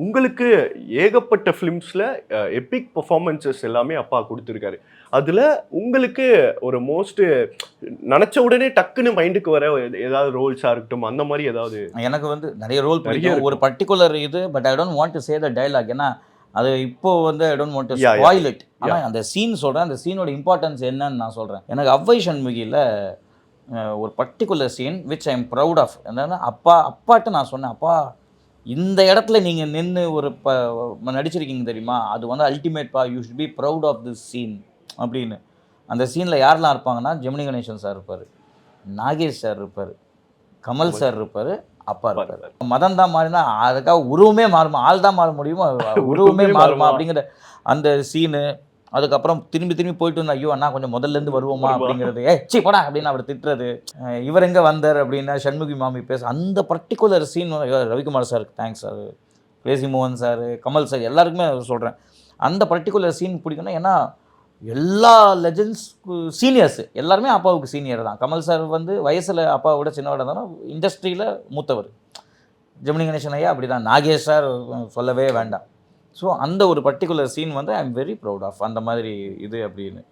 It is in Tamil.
உங்களுக்கு ஏகப்பட்ட ஃபிலிம்ஸ்ல எபிக் பெர்ஃபார்மன்ஸஸ் எல்லாமே அப்பா குடுத்திருக்காரு. அதுல உங்களுக்கு ஒரு நெனச்ச உடனே டக்குன்னு மைண்டுக்கு வர ஏதாவது ரோல்ஸா இருக்கட்டும், அந்த மாரி ஏதாவது எனக்கு வந்து நெறைய ரோல் நெறைய பிடிக்கும். ஒரு இருக்கும். பர்ட்டிகுலர் இது but I don't want to say the dialogue. ஏன்னா, அது இப்போ வந்து I don't want to yeah, yeah, spoil it. ஆனா யா. அந்த சீன் சொல்றேன். அந்த சீனோட இம்பார்ட்டன்ஸ் என்னன்னு நான் சொல்றேன். எனக்கு அவ்வை சண்முகில ஒரு particular scene which I am proud of. என்னன்னா அப்பாட்ட நான் சொன்னேன், "அப்பா இந்த இடத்துல நீங்க நின்னு ஒரு நடிச்சிருக்கீங்க தெரியுமா? அது வந்து அல்டிமேட் பா. You should be proud of this scene" அப்படின்னு. அந்த சீன்ல யாரெல்லாம் இருப்பாங்கன்னா, ஜெமினி கணேசன் சார் இருப்பாரு, நாகேஷ் சார் இருப்பாரு, கமல் சார் இருப்பாரு, அப்பா அப்பா இருப்பாரு. இருப்பாரு. மதம் தான் மாறினா அதுக்காக உருவமே மாறுமா? ஆள் தான் மாற முடியுமா? உருவமே உருவமே மாறுமா? மாறுமா? அப்படிங்கிற அந்த சீனு. அதுக்கப்புறம் திரும்பி திரும்பி போயிட்டு வந்து, "ஐயோ! அண்ணா கொஞ்சம் முதல்லேருந்து வருவோமா?" வருமா? அப்படிங்கிறது. "ஏய் ச்சீ போடா!" அப்படின்னு அவர திட்டுறது. "இவர் எங்க வந்தார்?" அப்படின்னா சண்முகி மாமி பேச அந்த பர்ட்டிகுலர் சீன் ரவிக்குமார் சாருக்கு தேங்க்ஸ் சார், கிரேஸி மோகன் சார், கமல் சார் எல்லாருக்குமே சொல்றேன். அந்த பர்ட்டிகுலர் சீன் பிடிக்கும்னா, ஏன்னா எல்லா லெஜெண்ட்ஸ் சீனியர்ஸ் எல்லாருமே அப்பாவுக்கு சீனியர் தான். கமல் சார் வந்து வயசுல அப்பாவை விட சின்னவரா இருந்தாலும் இண்டஸ்ட்ரியில மூத்தவர். ஜெமினி கணேசன் ஐயா அப்படிதான். நாகேஷ் சார் சொல்லவே வேண்டாம். ஸோ அந்த ஒரு பர்ட்டிகுலர் சீன் வந்து ஐ அம் வெரி ப்ரவுட் ஆஃப் அந்த மாதிரி இது அப்படின்னு.